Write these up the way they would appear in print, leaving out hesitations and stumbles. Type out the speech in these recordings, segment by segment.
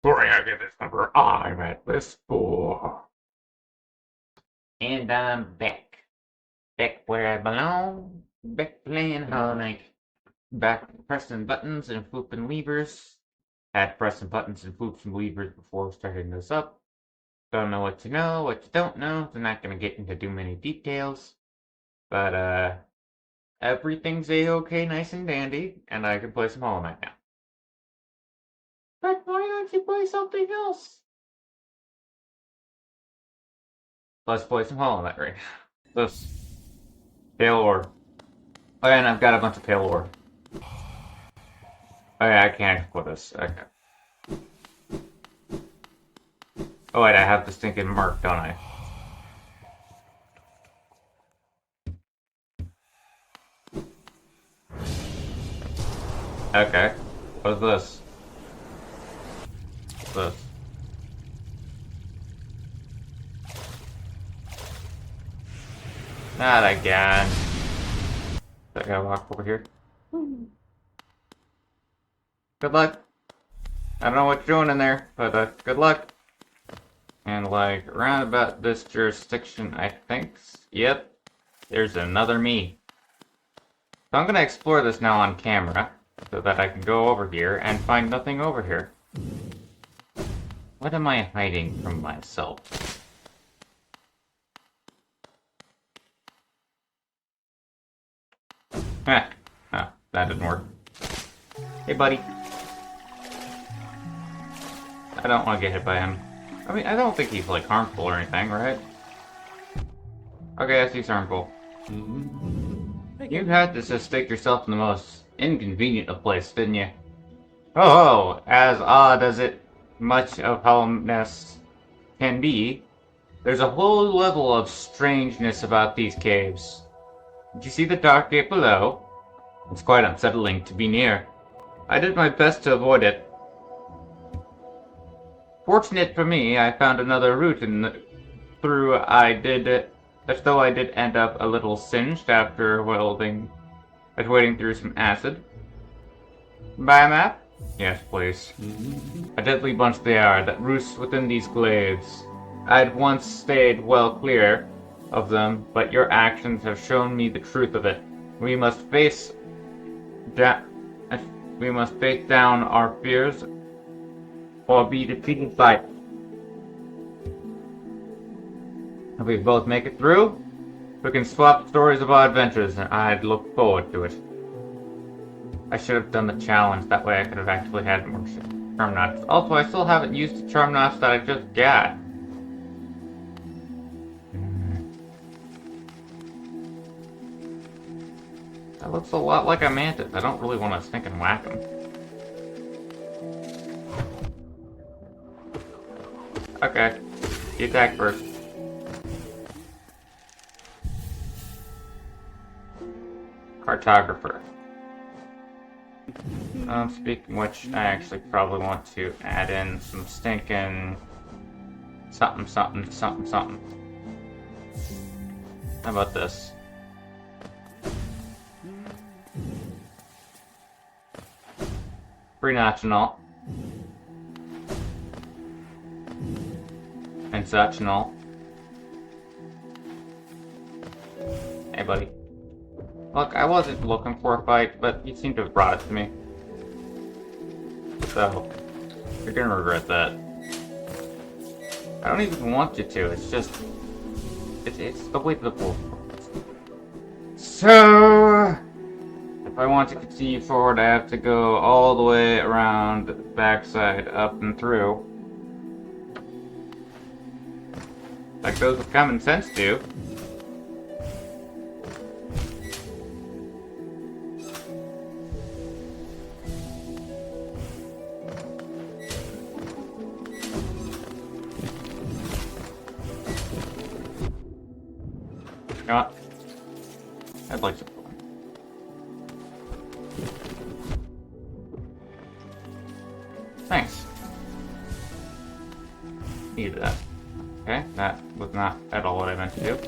Sorry, I get this number. I'm at this for. And I'm back. Back where I belong. Back playing Hollow Knight. Back pressing buttons and flipping levers. Had pressing buttons and flipping levers before starting this up. Don't know what you know, what you don't know. I'm not gonna get into too many details. But everything's a-okay, nice and dandy, and I can play some Hollow Knight now. But why don't you play something else? Let's play some Hollow Knight right now. This pale ore. Oh, yeah, and I've got a bunch of pale ore. Oh yeah, I can't export this. Okay. Oh wait, I have the stinking mark, don't I? Okay. What's this? What's this? Not again. I gotta walk over here. Good luck. I don't know what you're doing in there, but good luck. And like around about this jurisdiction, I think. Yep. There's another me. So I'm gonna explore this now on camera, so that I can go over here and find nothing over here. What am I hiding from myself? Heh. Ah, that didn't work. Hey, buddy. I don't want to get hit by him. I mean, I don't think he's, like, harmful or anything, right? Okay, I see he's harmful. You had to just stick yourself in the most inconvenient of places, didn't you? Oh, as odd as it much of hollowness can be, there's a whole level of strangeness about these caves. Did you see the dark gate below? It's quite unsettling to be near. I did my best to avoid it. Fortunate for me, I found another route through. As though I did end up a little singed after wading through some acid. Buy a map? Yes, please. A deadly bunch they are that roost within these glades. I'd once stayed well clear of them, but your actions have shown me the truth of it. We must face down our fears or be defeated by it. If we both make it through, we can swap stories of our adventures, and I'd look forward to it. I should have done the challenge, that way I could have actually had more charm knots. Also, I still haven't used the charm knots that I just got. That looks a lot like a mantis. I don't really want to stink and whack him. Okay, you attack first. Cartographer. Speaking of which, I actually probably want to add in some stinking something. How about this? Free notch and all. And such and all. Hey, buddy. Look, I wasn't looking for a fight, but you seem to have brought it to me. So, you're gonna regret that. I don't even want you to, it's just... It's the way the bull. So... If I want to continue forward, I have to go all the way around the backside, up and through. Like those with common sense do. You know what? I'd like some fun. Thanks. Needed that. Okay, that was not at all what I meant to do.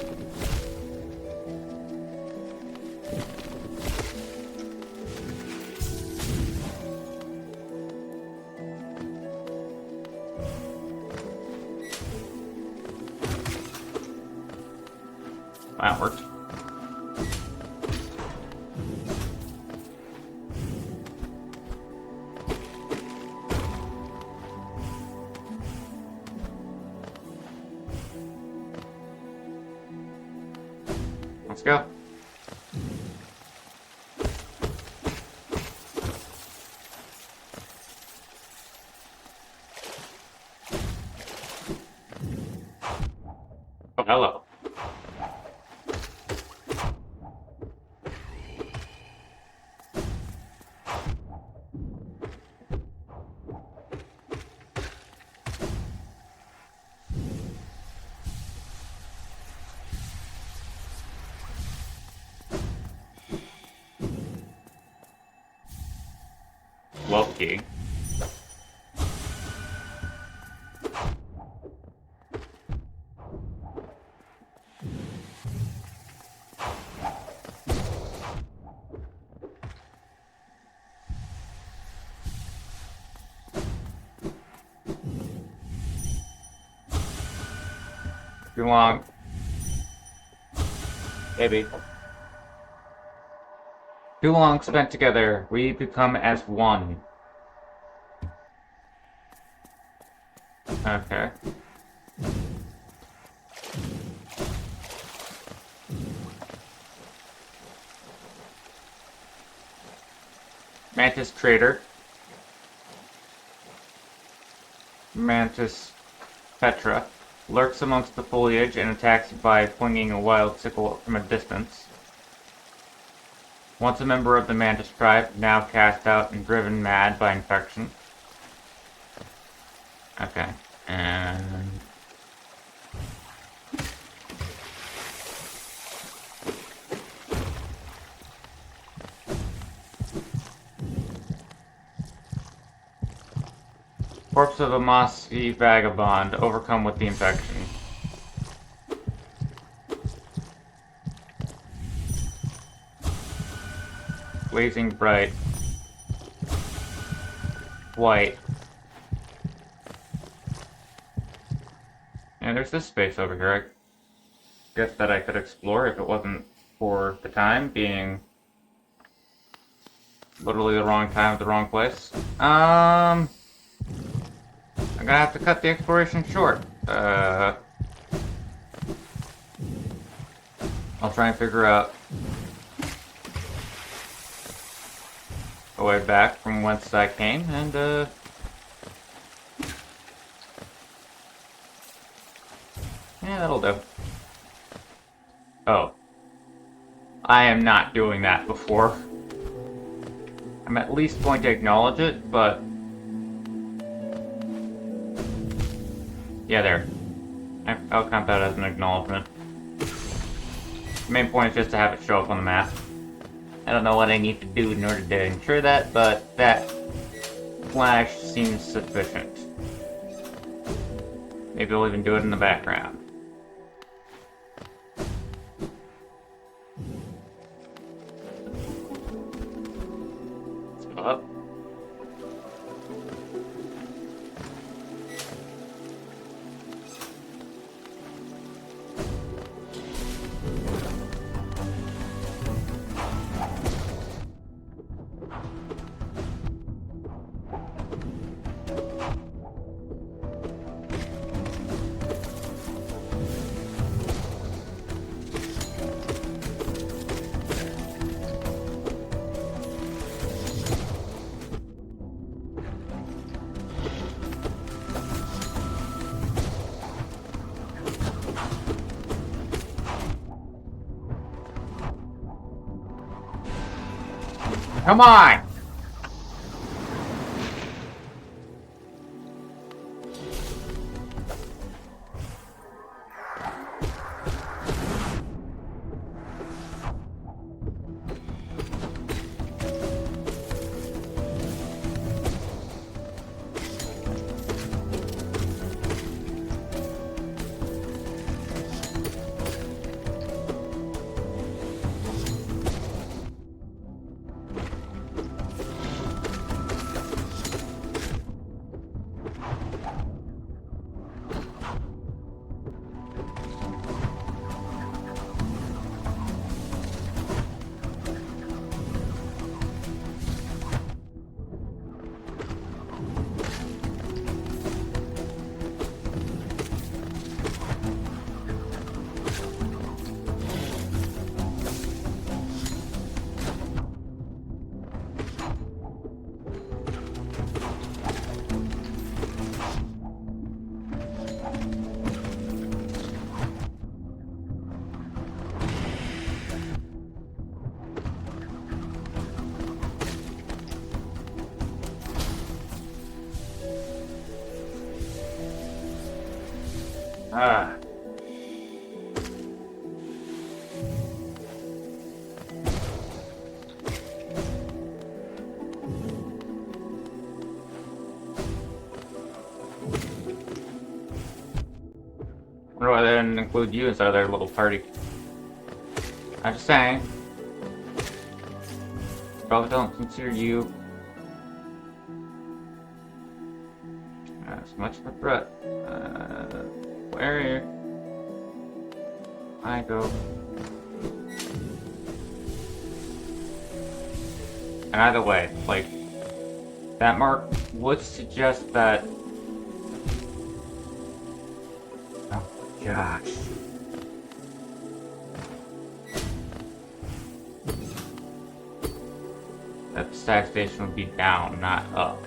That worked. Let's go. Oh, hello. Loki. Too long. Maybe. Too long spent together, we become as one. Okay. Mantis Trader. Mantis Petra lurks amongst the foliage and attacks by flinging a wild sickle from a distance. Once a member of the Mantis tribe, now cast out and driven mad by infection. Okay, and... Corpse of a mossy vagabond, overcome with the infection. Blazing bright. White. And there's this space over here. I guess that I could explore if it wasn't for the time being literally the wrong time at the wrong place. I'm gonna have to cut the exploration short. I'll try and figure out a way back from whence I came, and yeah, that'll do. Oh. I am not doing that before. I'm at least going to acknowledge it, but... yeah, there. I'll count that as an acknowledgement. The main point is just to have it show up on the map. I don't know what I need to do in order to ensure that, but that flash seems sufficient. Maybe I'll even do it in the background. Let's go up. Come on! Ah. I wonder why they didn't include you inside their little party. I'm just saying. Probably don't consider you as much of a threat. Where I go. And either way, like, that mark would suggest that. Oh gosh. That the stack station would be down, not up.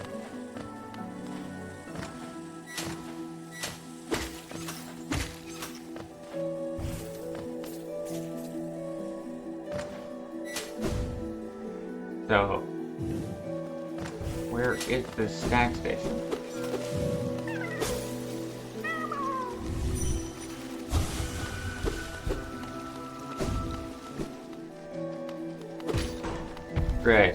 So, where is the stack station? Great.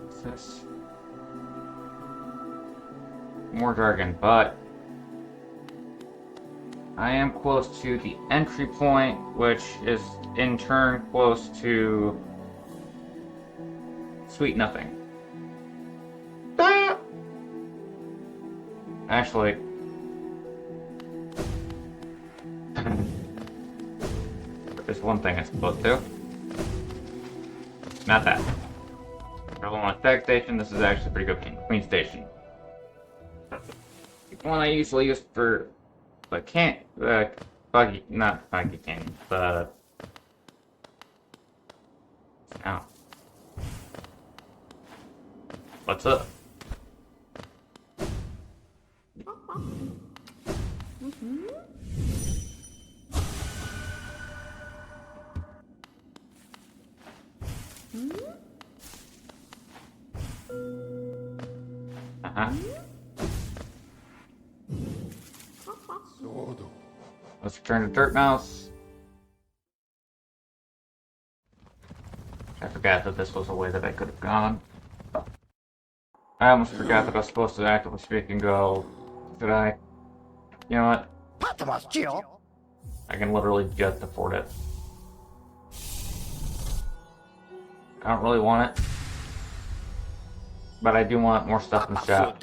What's this? More jargon, but I am close to the entry point, which is in turn close to Sweet Nothing. Ah! Actually, there's one thing I'm supposed to. Not that. I don't want a stack station. This is actually a pretty good Queen Station. The one I usually use for but can't, buggy, not buggy canyon, but, ow. What's up? Uh-huh. Let's return to Dirt Mouse. I forgot that this was a way that I could have gone. I almost forgot that I was supposed to actively speak and go. Did I? You know what? I can literally just afford it. I don't really want it. But I do want more stuff in the shop.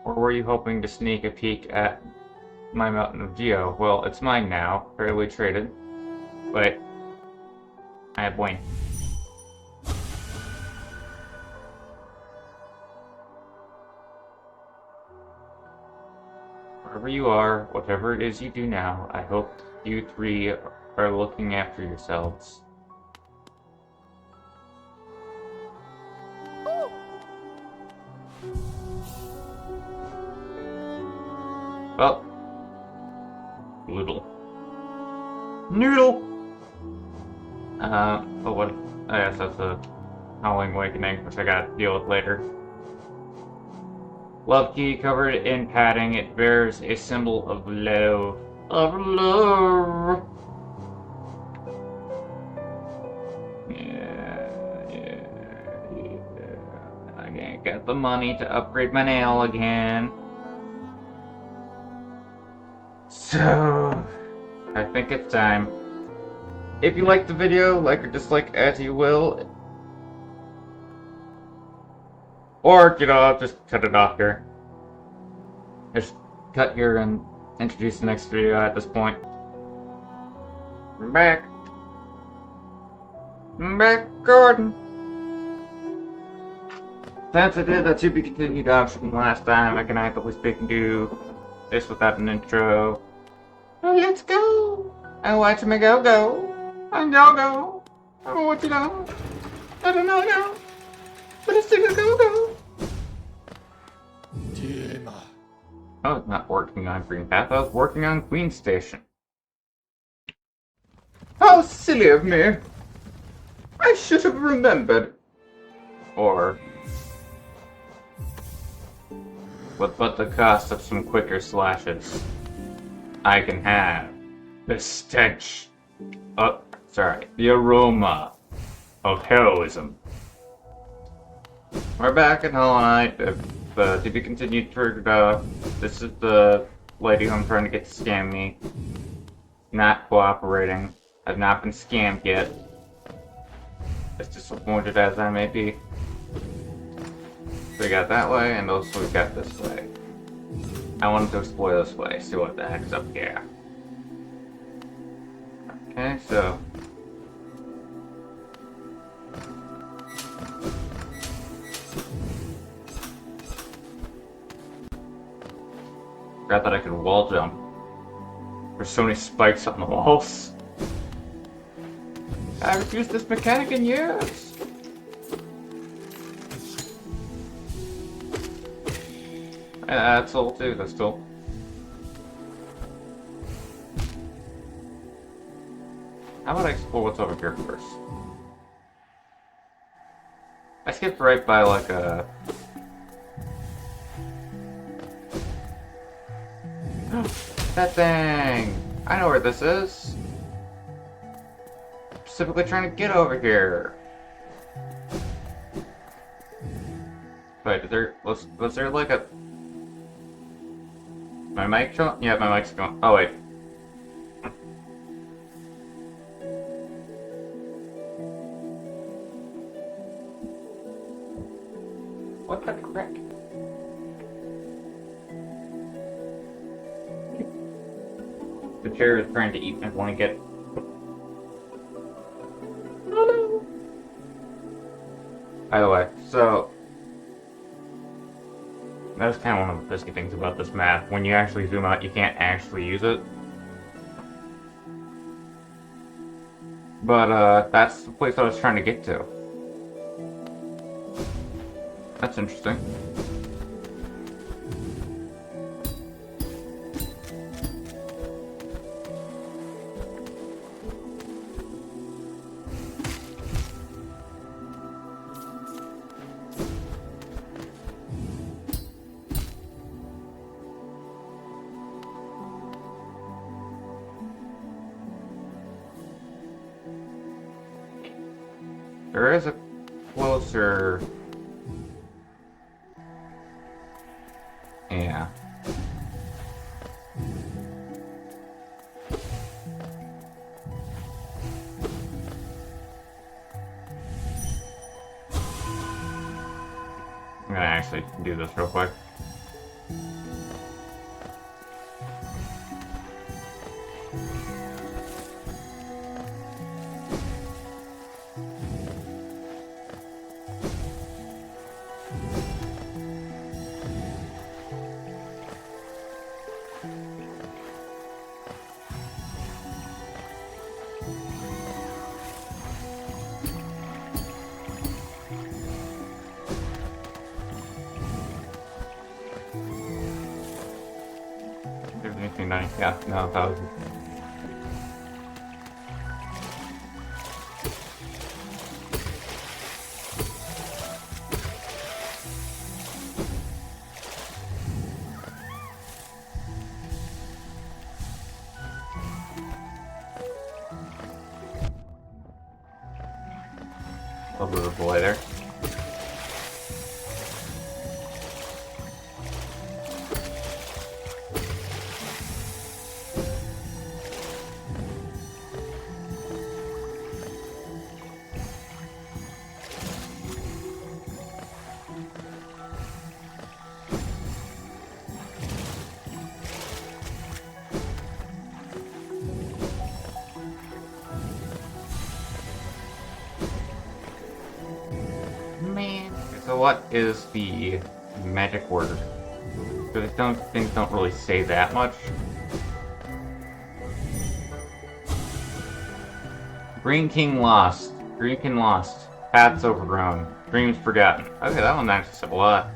Or were you hoping to sneak a peek at my Mountain of Geo? Well, it's mine now, fairly traded. But I have Wayne. Wherever you are, whatever it is you do now, I hope you three are looking after yourselves. Well, Noodle. Noodle! But what? I guess that's a Howling Awakening, which I gotta deal with later. Love key covered in padding, it bears a symbol of love. Of love! Yeah. I can't get the money to upgrade my nail again. So, I think it's time. If you liked the video, like or dislike as you will. Or, you know, just cut it off here. Just cut here and introduce the next video at this point. I'm back. I'm back, Gordon. Since I did the to be continued option last time, I can actively speak and do this without an intro. Oh, let's go! I watch me go. I'm go. I don't want you know. I don't know. But it's still go. I was not working on Green Path, I was working on Queen Station. How silly of me! I should have remembered. Or, with but the cost of some quicker slashes, I can have the stench. Oh, sorry, the aroma of heroism. We're back in Hollow Knight. To be continued for this is the lady who I'm trying to get to scam me. Not cooperating. I've not been scammed yet. As disappointed as I may be. So we got that way, and also we got this way. I wanted to explore this way, see what the heck's up here. Okay, so... Forgot that I could wall jump. There's so many spikes on the walls. I haven't used this mechanic in years. Yeah, that's all too, that's cool. How about I explore what's over here first? I skipped right by like a... That thing! I know where this is. Specifically trying to get over here. Wait, was there like a... My mic showing? Yeah, my mic's going. Oh wait. What the frick? The chair is trying to eat me when I get... Oh no! Either way, so... That's kind of one of the risky things about this map. When you actually zoom out, you can't actually use it. But, that's the place I was trying to get to. That's interesting. There is a closer... Yeah. I'm gonna actually do this real quick. There's anything nice. Yeah, no, that was... A little bit of a boy there. Man. So what is the magic word? Because things don't really say that much. Green King lost. Green King lost. Paths overgrown. Dreams forgotten. Okay, that one actually said a lot.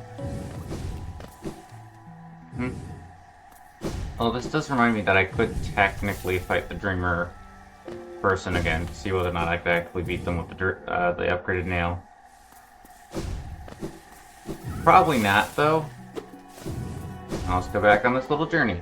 Well, this does remind me that I could technically fight the Dreamer person again to see whether or not I could actually beat them with the upgraded nail. Probably not, though. Now let's go back on this little journey.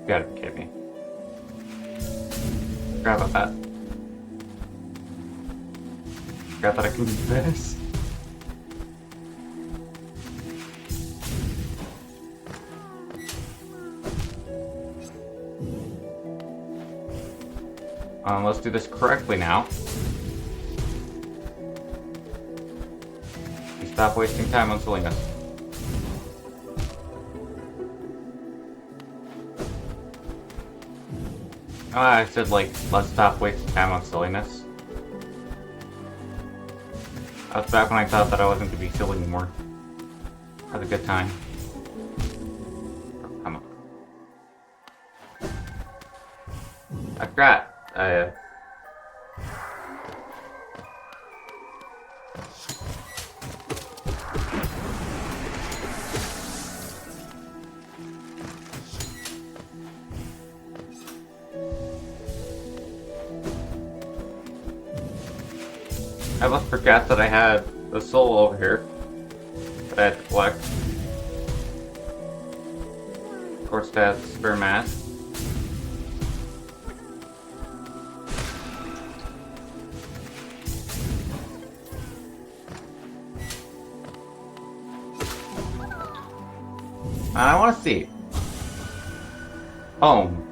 You gotta be kidding me. Forgot about that. Forgot that I can do this. Let's do this correctly now. Stop wasting time on silliness. I said, like, let's stop wasting time on silliness. That was back when I thought that I wasn't going to be silly anymore. Had a good time. Oh, come on. I forgot. I almost forgot that I had a soul over here that I had to collect. Of course, that's spare mass. I want to see. Home.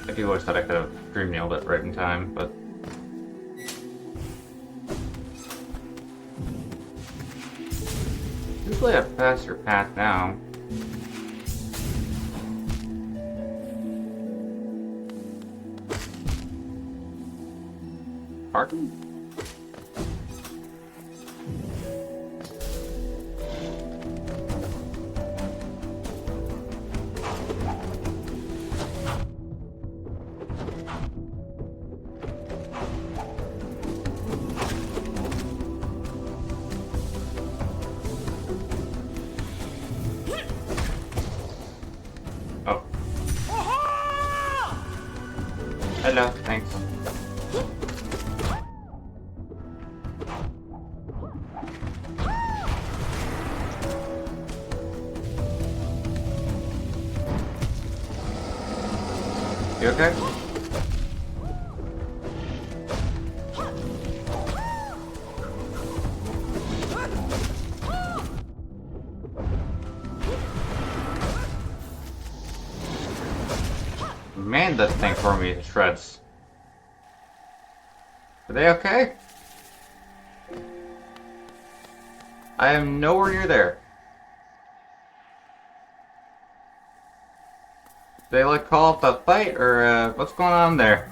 I do wish that I could have dream nailed it right in time, but usually a faster path now. Pardon? Oh. Hello, thanks. You okay? Man, this thing tore me to shreds. Are they okay? I am nowhere near there. They like call up a fight, or what's going on there?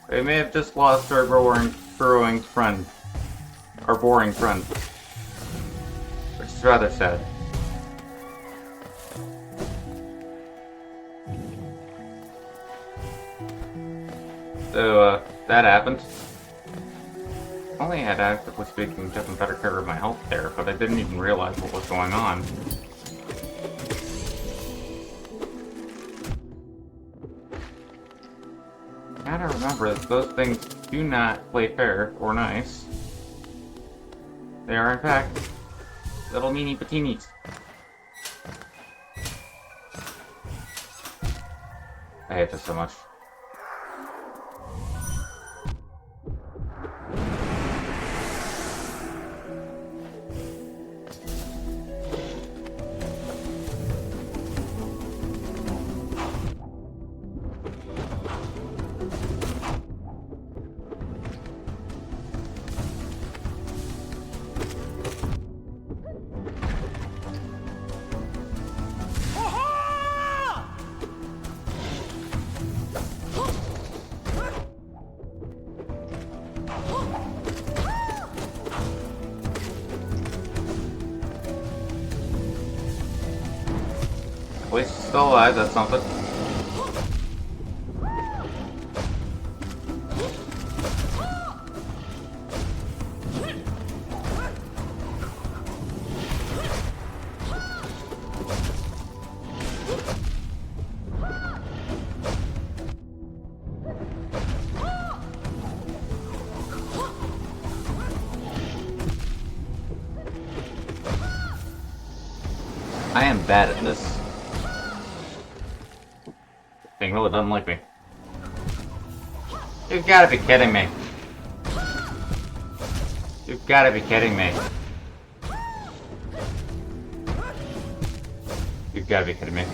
They may have just lost our burrowing friend. Our boring friend. Which is rather sad. So, that happened. Only had, actively speaking, taken better care of my health there, but I didn't even realize what was going on. Gotta remember that those things do not play fair or nice. They are, in fact, little meanie patinis. I hate this so much. least he's still alive, that's something. I am bad at this. Thing really doesn't like me. You've gotta be kidding me. You've gotta be kidding me. You've gotta be kidding me.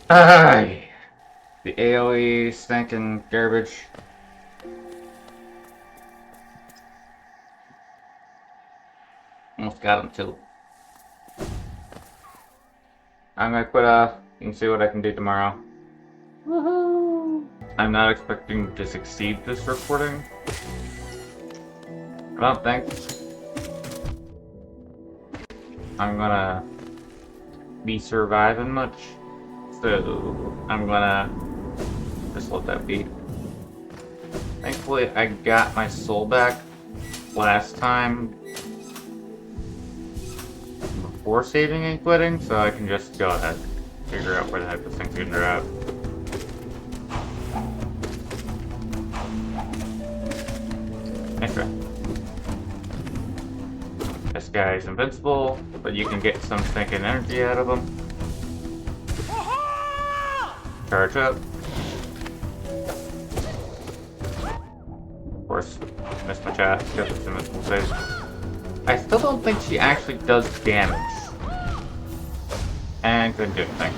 Ay! The AoE stinking garbage. Almost got him too. I'm gonna quit off and see what I can do tomorrow. Woohoo! I'm not expecting to succeed this recording. I don't think. I'm gonna be surviving much. So I'm gonna just let that be. Thankfully I got my soul back last time before saving and quitting, so I can just go ahead and figure out where the heck this thing's gonna drop. Nice try. This guy's invincible, but you can get some stinking energy out of him. Charge up. Of course, missed my chat because it's invincible save. I still don't think she actually does damage. And couldn't do anything.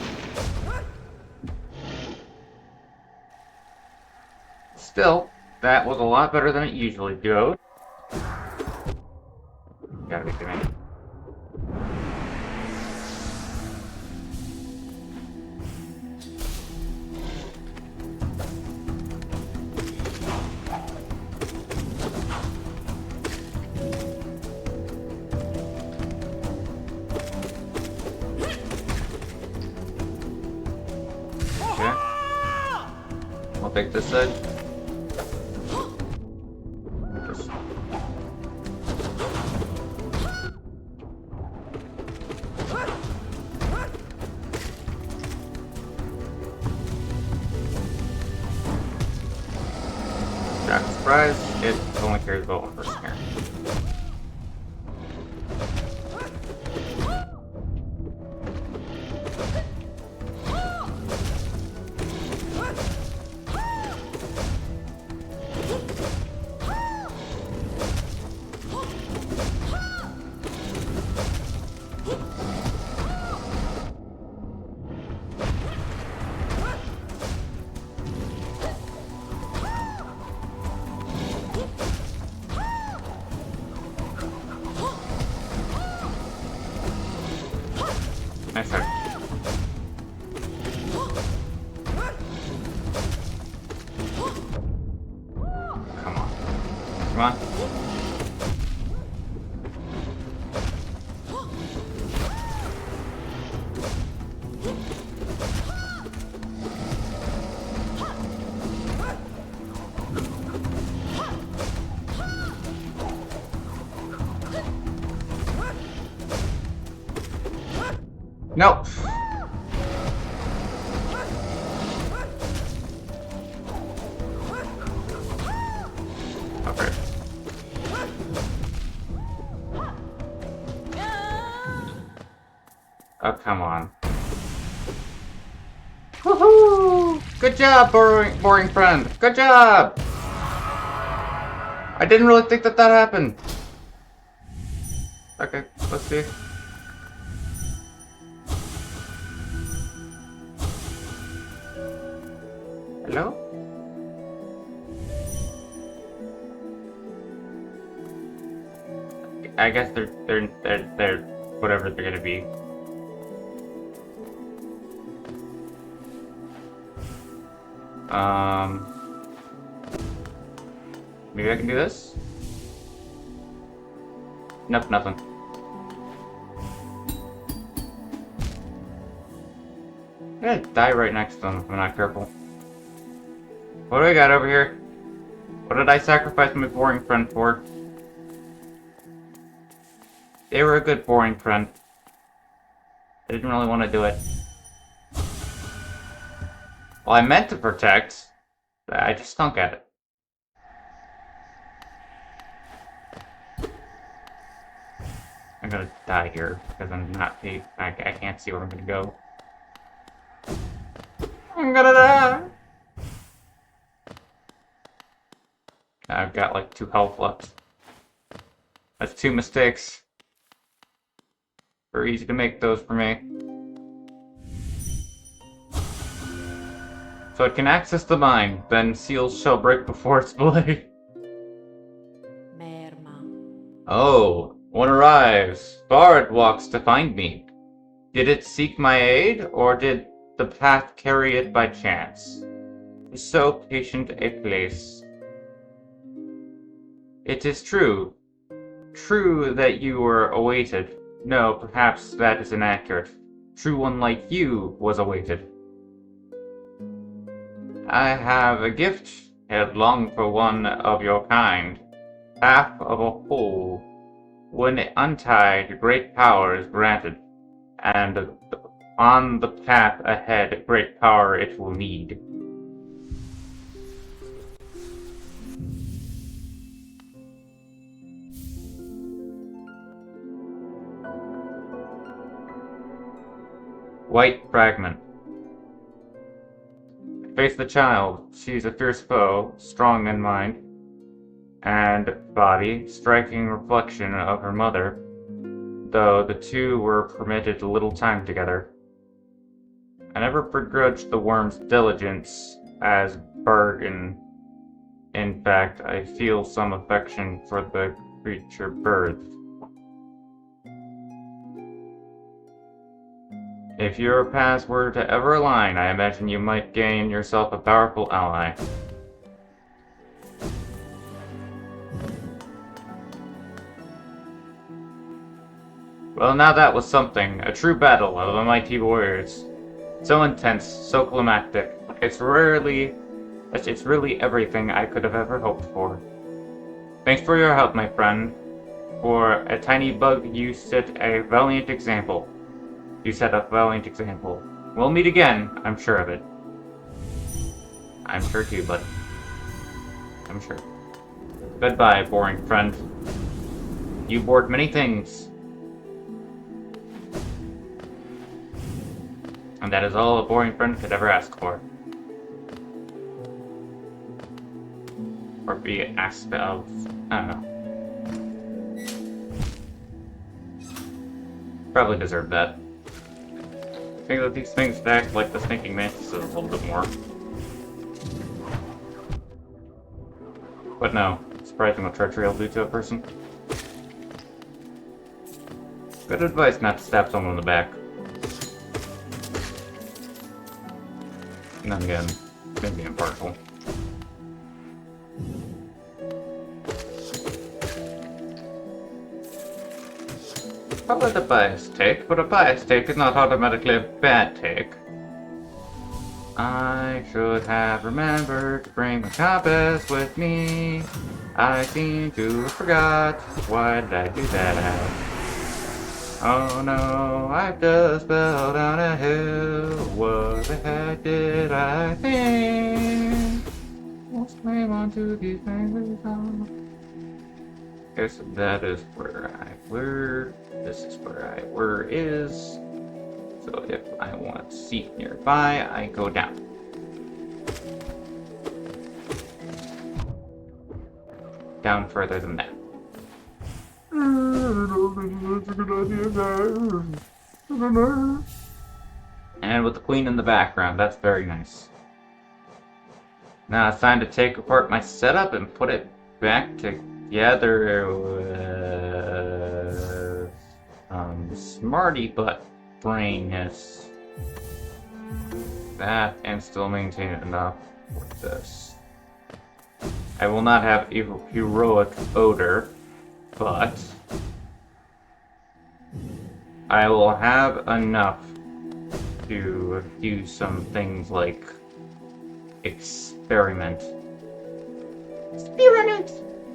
Still, that was a lot better than it usually goes. Gotta be kidding me. I'll take this side. Just... Shock surprise, it only carries about one person here. Nice try. Come on. Come on. Nope. Okay. Oh, come on. Woohoo! Good job, boring friend. Good job! I didn't really think that happened. Okay, let's see. Hello? I guess they're whatever they're gonna be. Maybe I can do this? Nope, nothing. I'm gonna die right next to them if I'm not careful. What do I got over here? What did I sacrifice my boring friend for? They were a good boring friend. I didn't really want to do it. Well, I meant to protect. I just stunk at it. I'm gonna die here because I'm not. I can't see where I'm gonna go. I'm gonna die. I've got like 2 health left. That's 2 mistakes. Very easy to make those for me. So it can access the mine, then seals shall break before its blade. Oh, one arrives. Bard walks to find me. Did it seek my aid, or did the path carry it by chance? So patient a place. It is true. True that you were awaited. No, perhaps that is inaccurate. True one like you was awaited. I have a gift, had longed for one of your kind. Half of a whole. When untied, great power is granted, and on the path ahead, great power it will need. White fragment. Face the child. She's a fierce foe, strong in mind and body, striking reflection of her mother, though the two were permitted little time together. I never begrudged the worm's diligence as bargain. In fact, I feel some affection for the creature birthed. If your paths were to ever align, I imagine you might gain yourself a powerful ally. Well, now that was something. A true battle of the mighty warriors. So intense, so climactic. It's really everything I could have ever hoped for. Thanks for your help, my friend. For a tiny bug, you set a valiant example. We'll meet again, I'm sure of it. I'm sure too, bud. I'm sure. Goodbye, boring friend. You bored many things. And that is all a boring friend could ever ask for. Or be asked of. I don't know. Probably deserve that. I think that these things act like the stinking mantis a little bit more. But no, surprising what treachery will do to a person. Good advice not to stab someone in the back. And then again, maybe impartial. Probably the bias take, but a bias take is not automatically a bad take. I should have remembered to bring my compass with me. I seem to have forgot. Why did I do that? Oh no, I just fell down a hill. What the heck did I think? Let's climb onto these fingers. Okay, so that is where I were. This is where I were is. So if I want a seat nearby, I go down. Down further than that. And with the queen in the background, that's very nice. Now it's time to take apart my setup and put it back together with smarty butt brainness. That and still maintain enough with this. I will not have heroic odor, but I will have enough to do some things like experiment. Experiment!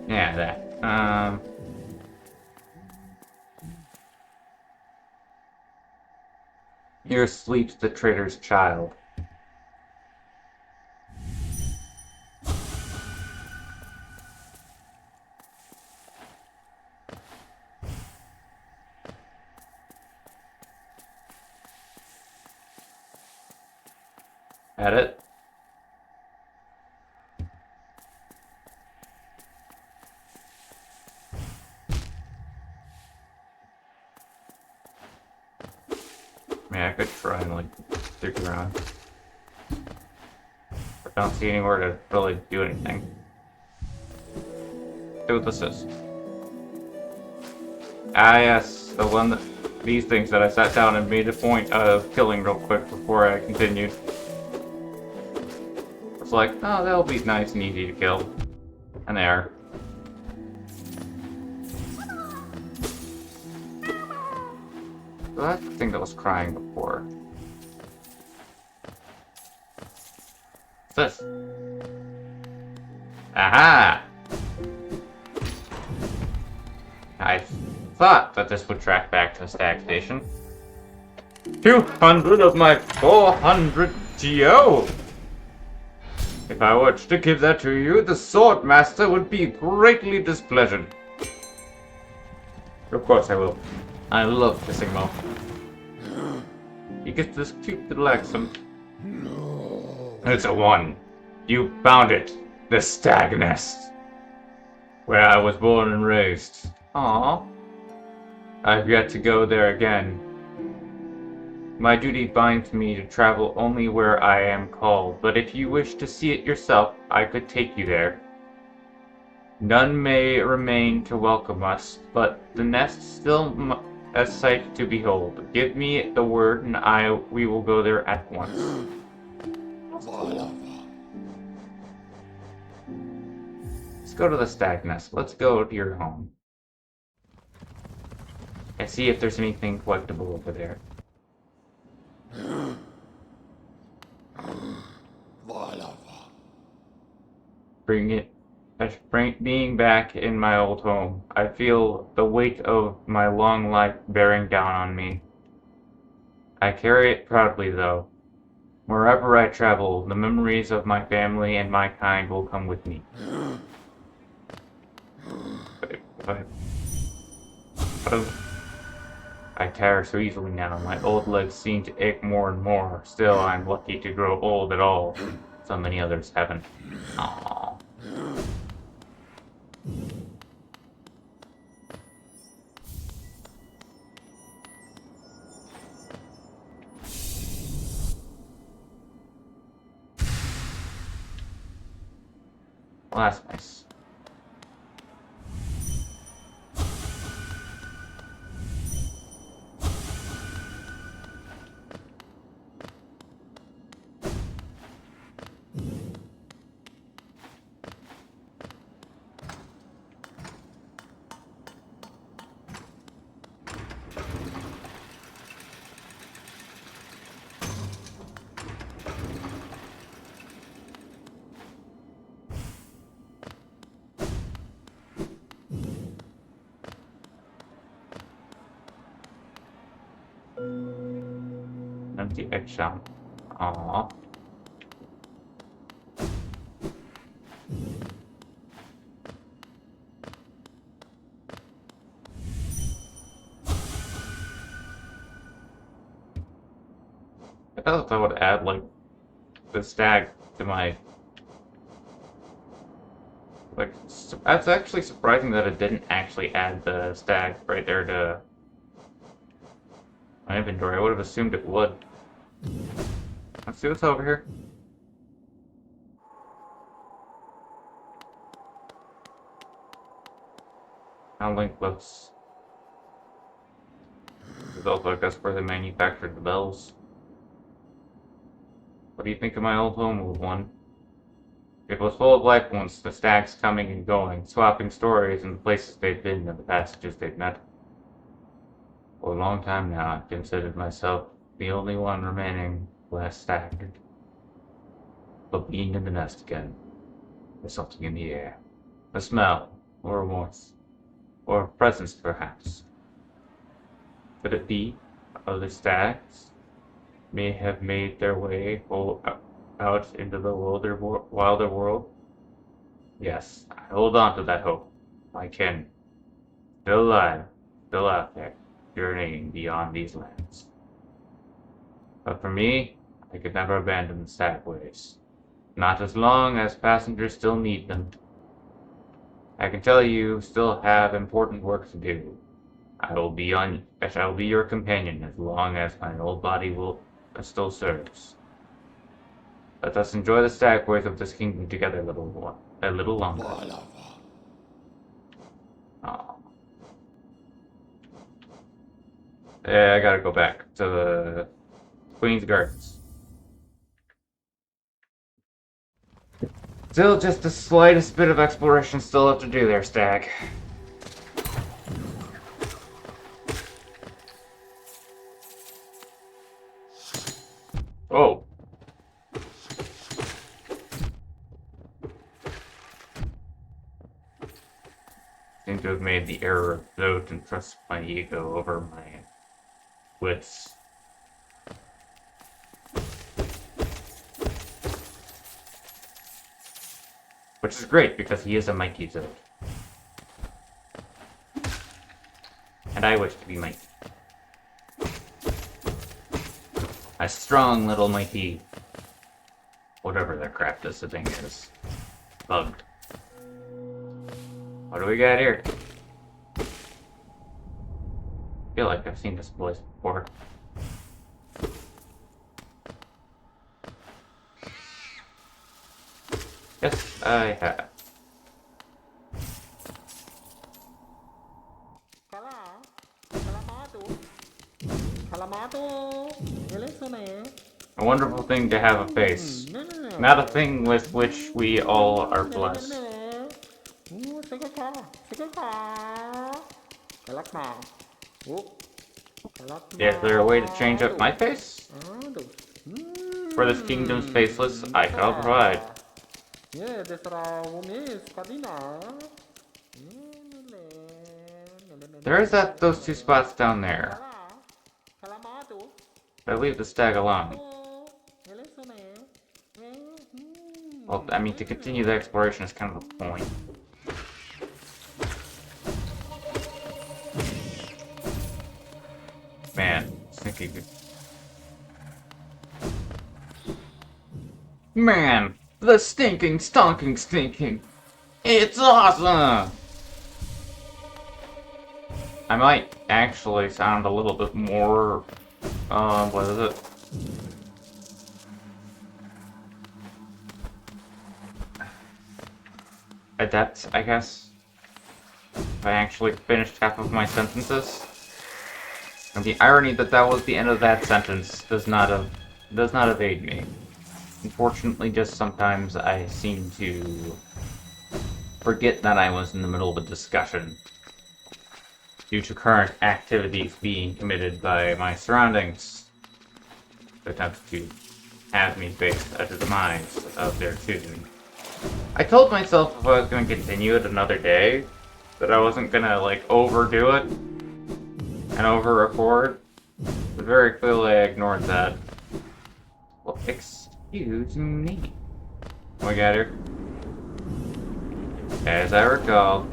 Yeah, that. Here sleeps the traitor's child. Edit. Yeah, I could try and like dig around. But I don't see anywhere to really do anything. See what this is. Ah yes, the one that these things that I sat down and made a point of killing real quick before I continued. It's like, oh, that'll be nice and easy to kill. And they are. So that's the thing that was crying before. What's this? Aha! I thought that this would track back to the stag station. 200 of my 400 GO! If I were to give that to you, the sword master would be greatly displeasured. Of course I will. I love kissing Mo. He gets this cute little accent. No. It's a one. You found it. The stag nest. Where I was born and raised. Aww. I've yet to go there again. My duty binds me to travel only where I am called, but if you wish to see it yourself, I could take you there. None may remain to welcome us, but the nest still a sight to behold. Give me the word, and we will go there at once. Let's go to the stag nest. Let's go to your home. And see if there's anything collectible over there. Being back in my old home, I feel the weight of my long life bearing down on me. I carry it proudly, though. Wherever I travel, the memories of my family and my kind will come with me. I tire so easily now. My old legs seem to ache more and more. Still, I'm lucky to grow old at all. So many others haven't. Aww. Well, that's nice. Empty eggshell. Aww. I thought that would add, like, the stag to my... Like, that's actually surprising that it didn't actually add the stag right there to my inventory. I would have assumed it would. Let's see what's over here. Link looks. This is also, I guess, where they manufactured the bells. What do you think of my old home, old one? It was full of life once, the stags coming and going, swapping stories and the places they'd been and the passages they'd met. For a long time now, I've considered myself The only one remaining last stag. But being in the nest again. There's something in the air. A smell, or a warmth, or a presence perhaps. Could it be other stags may have made their way out into the wilder world? Yes, I hold on to that hope. My kin, still alive, still out there, journeying beyond these lands. But for me, I could never abandon the stagways. Not as long as passengers still need them. I can tell you still have important work to do. I shall be your companion as long as my old body still serves. Let us enjoy the stagways of this kingdom together a little longer. Oh. Yeah, I gotta go back to the Queen's Gardens. Still just the slightest bit of exploration still left to do there, Stag. Oh. Seem to have made the error of note and trust my ego over my wits. Which is great, because he is a mighty Zode. And I wish to be mighty. A strong little mighty... whatever that crap this thing is. Bug. What do we got here? I feel like I've seen this place before. Yes, I have. A wonderful thing to have a face. Not a thing with which we all are blessed. Is there a way to change up my face? For this kingdom's faceless, I shall provide. There is those two spots down there. But leave the stag alone. Well, I mean, to continue the exploration is kind of the point. Man, stinky. Man, the stinking. It's awesome! I might actually sound a little bit more, what is it? Adept, I guess. If I actually finished half of my sentences. And the irony that that was the end of that sentence does not evade me. Unfortunately, just sometimes I seem to forget that I was in the middle of a discussion due to current activities being committed by my surroundings. They attempt to have me face a demise of their tune. I told myself if I was going to continue it another day, that I wasn't going to, like, overdo it and over-record, but very clearly I ignored that. Well, excuse me. What we got here? As I recall,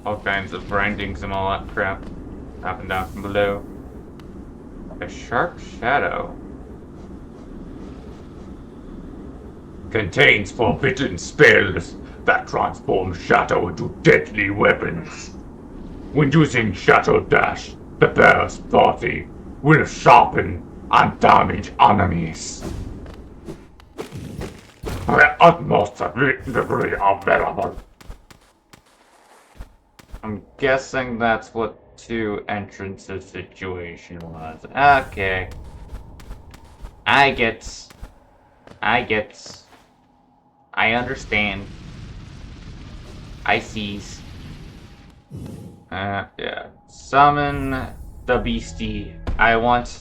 all kinds of grindings and all that crap. Up and down from below. A sharp shadow. Contains forbidden spells. that transforms shadow into deadly weapons. When using Shadow Dash, the bear's body will sharpen and damage enemies. The utmost degree available. I'm guessing that's what two entrances situation was. Okay. I get. I understand. I sees. Yeah. Summon the beastie. I want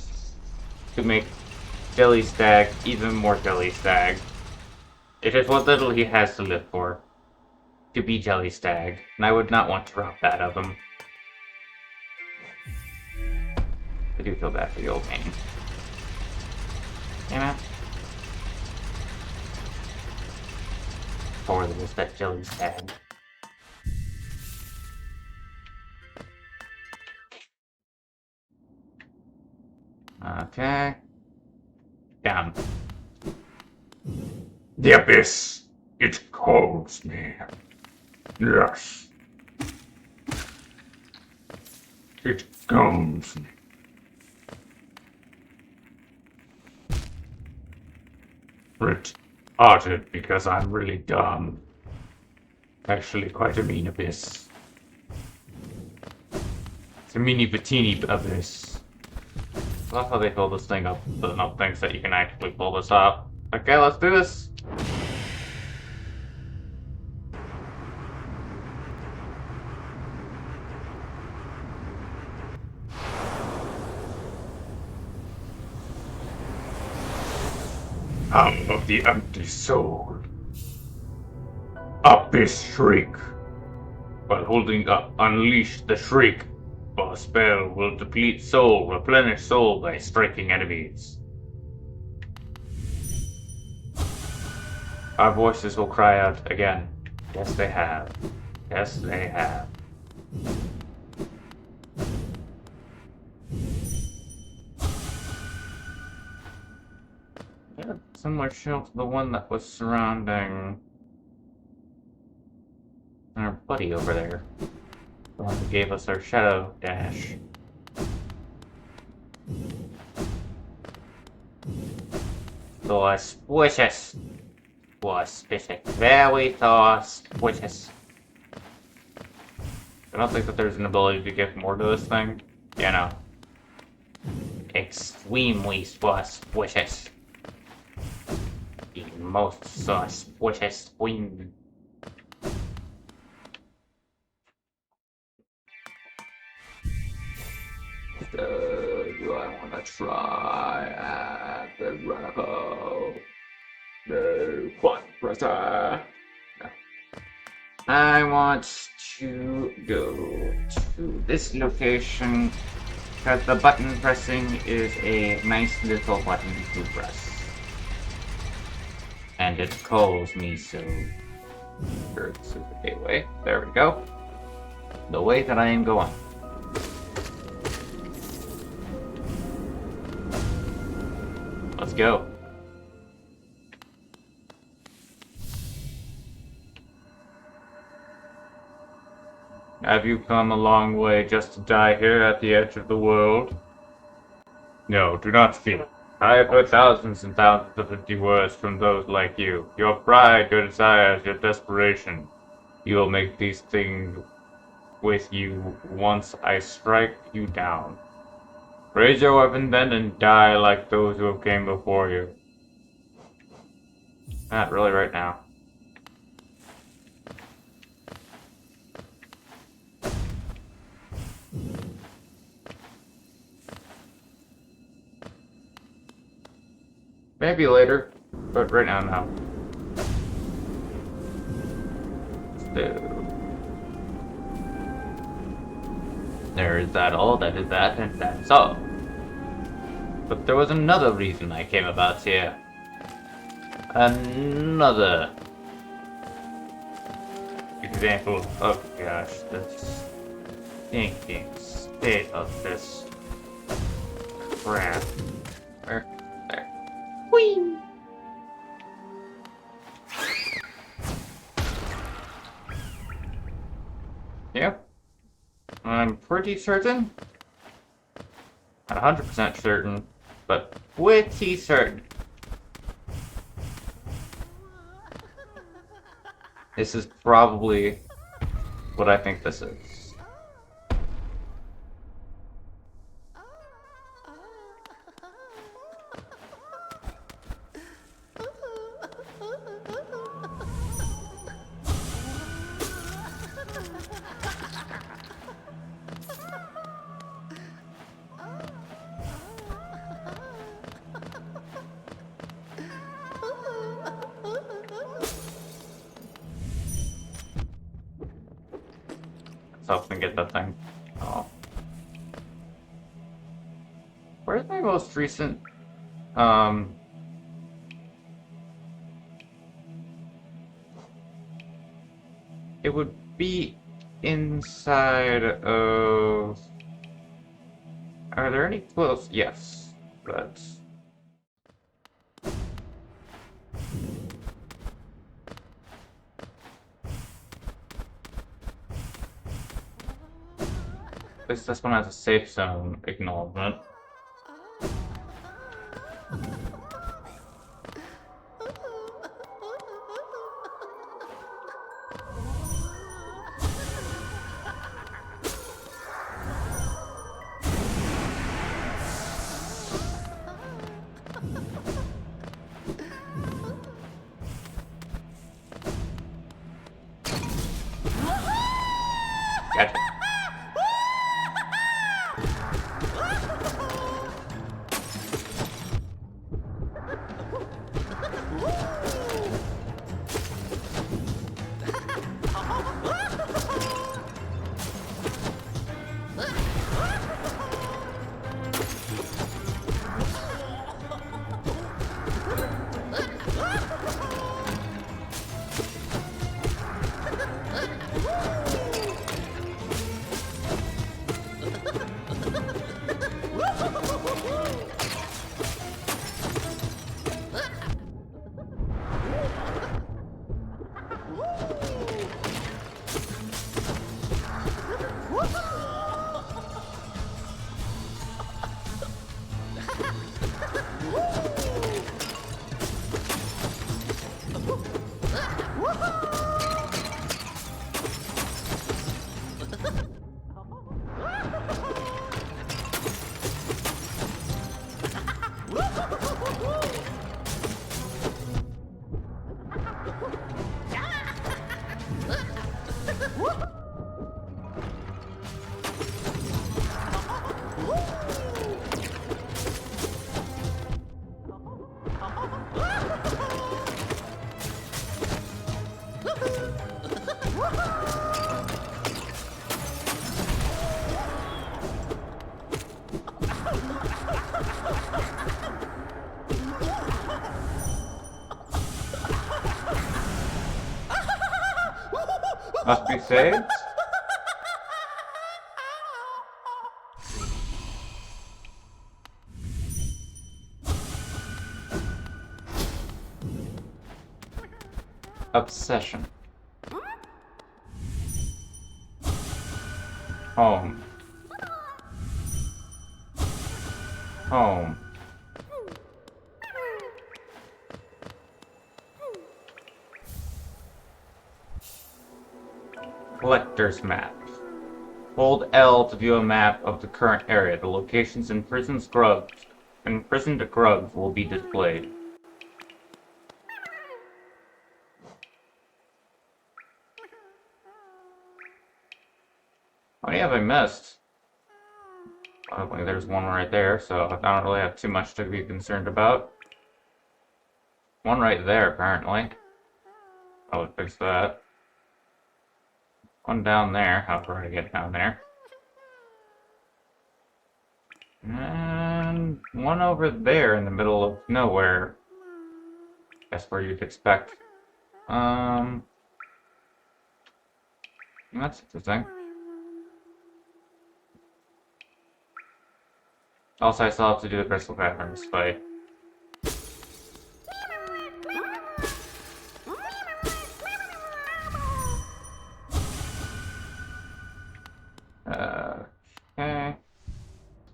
to make Jelly Stag even more Jelly Stag. It is what little he has to live for. To be Jelly Stag, and I would not want to rob that of him. I do feel bad for the old man. Damn it. Poor little that Jelly Stag. Okay. Down. The abyss, it calls me. Yes. It calls me. Retarded because I'm really dumb. Actually, quite a mean abyss. It's a mini patini abyss. I love how they fill this thing up with enough things that you can actually pull this off. Okay, let's do this! Out of the empty soul. Abyss shriek. While holding up, unleash the shriek. A spell will deplete soul, replenish soul by striking enemies. Our voices will cry out again. Yes, they have. Yes, they have. Yeah, similar shield to the one that was surrounding our buddy over there. The one who gave us our shadow dash. So auspicious. Auspicious. Very auspicious. I don't think that there's an ability to give more to this thing. You know. Extremely auspicious. The most auspicious queen. Do I want to try at the radical? No, button presser. No. I want to go to this location because the button pressing is a nice little button to press. And it calls me so. Sure, this is the gateway. There we go. The way that I am going. Let's go. Have you come a long way just to die here at the edge of the world? No, do not fear. I have heard thousands and thousands of empty words from those like you. Your pride, your desires, your desperation. You will make these things with you once I strike you down. Raise your weapon then and die like those who have came before you. Not really right now. Maybe later, but right now, no. So, there is that all, that is that, and that's all. But there was another reason I came about here. Another example of, gosh, this stinking state of this crap. Where? There. Whee! pretty certain. Not 100% certain, but pretty certain. This is probably what I think this is. Let's help me get that thing. Oh. Where's my most recent, it would be inside of... Are there any close? Yes, but... At least this one has a safe zone acknowledgement. Gotcha. Must be saved? Obsession. Home. Home. Collector's map. Hold L to view a map of the current area. The locations in imprisoned grubs will be displayed. How many have I missed? Probably there's one right there, so I don't really have too much to be concerned about. One right there, apparently. I would fix that. One down there, however I get down there. And one over there in the middle of nowhere. That's where you'd expect. That's interesting. Also, I still have to do the crystal patterns fight.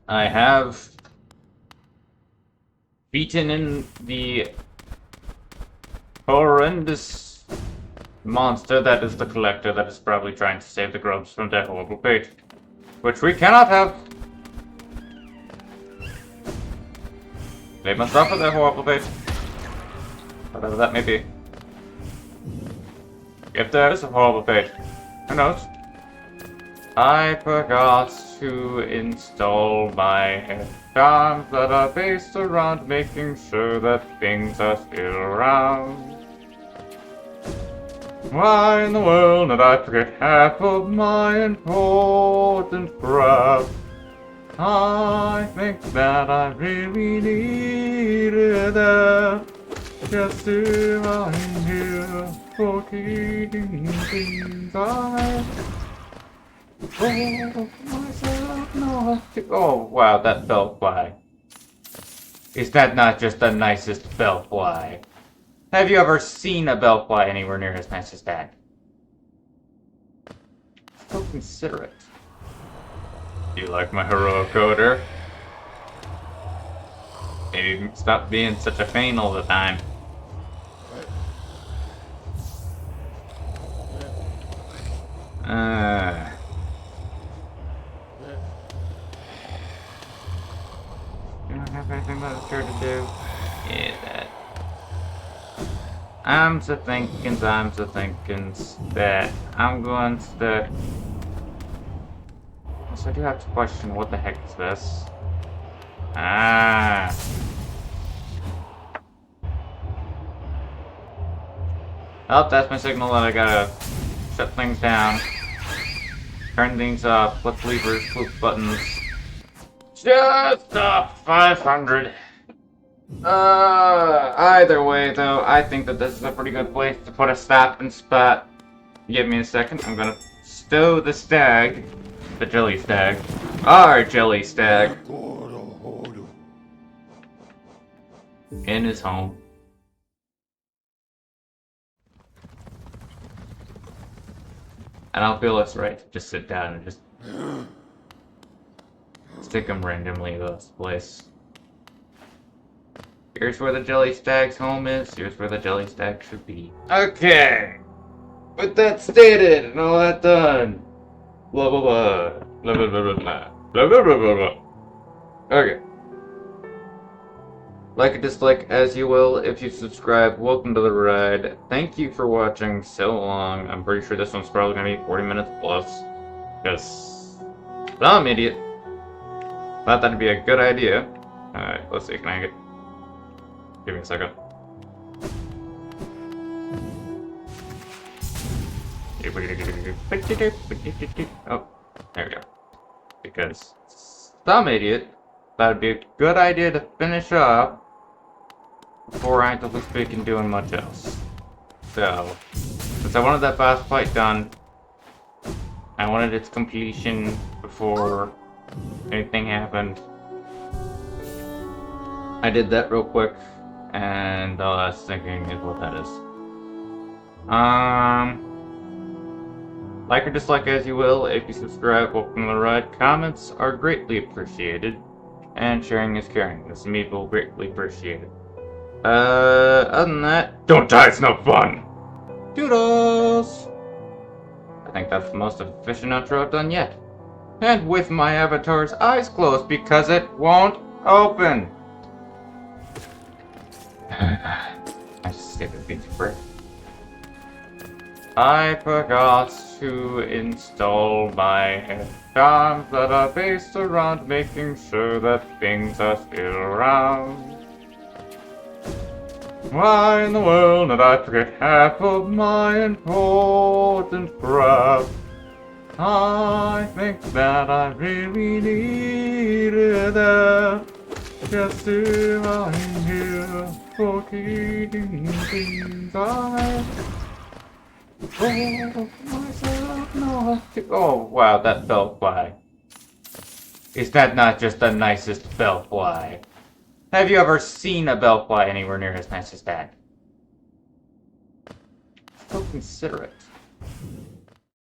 I have beaten in the horrendous monster that is the Collector that is probably trying to save the grubs from their horrible fate. Which we cannot have. They must suffer their horrible fate. Whatever that may be. If there is a horrible fate, who knows? I forgot to install my charms that are based around making sure that things are still around. Why in the world did I forget half of my important crap? I think that I really needed that. Just to I'm here for keeping things alive. Oh, myself, no. Oh, wow, that bellfly. Is that not just the nicest bellfly? Have you ever seen a bellfly anywhere near as nice as that? So considerate. You like my heroic odor? Maybe stop being such a pain all the time. You don't have anything left here to do? Yeah, that. I'm so thinking that I'm going to... So I do have to question, what the heck is this? Ah. Oh, that's my signal that I gotta shut things down. Turn things off, flip levers, flip buttons. Just up 500. Either way though, I think that this is a pretty good place to put a stop and spot. Give me a second, I'm gonna stow the stag. The jelly stag. Our jelly stag. In his home. I don't feel it's right to just sit down and just stick him randomly to this place. Here's where the jelly stag's home is. Here's where the jelly stag should be. Okay. With that stated and all that done. Blah blah blah. Blah blah blah blah blah. Blah blah blah blah blah. Okay. Like and dislike as you will. If you subscribe, welcome to the ride. Thank you for watching so long. I'm pretty sure this one's probably gonna be 40 minutes plus. Because I'm an idiot. Thought that'd be a good idea. Alright, let's see, can I get... Give me a second. Oh, there we go. Because some idiot thought it'd be a good idea to finish off before actively speaking doing much else. So, since I wanted that boss fight done, I wanted its completion before anything happened. I did that real quick, and all I was thinking is what that is. Like or dislike as you will. If you subscribe, welcome to the ride. Comments are greatly appreciated, and sharing is caring. This meat will greatly appreciate it. Other than that, Don't die, it's no fun! doodles! I think that's the most efficient outro I've done yet. And with my avatar's eyes closed because it won't open. I just skipped a beat for it. I forgot to install my charms that are based around making sure that things are still around. Why in the world did I forget half of my important crap? I think that I really needed that. Just to I'm here for keeping things alive. Oh, myself, no. Oh, wow, that bellfly. Is that not just the nicest bellfly? Have you ever seen a bellfly anywhere near as nice as that? So considerate.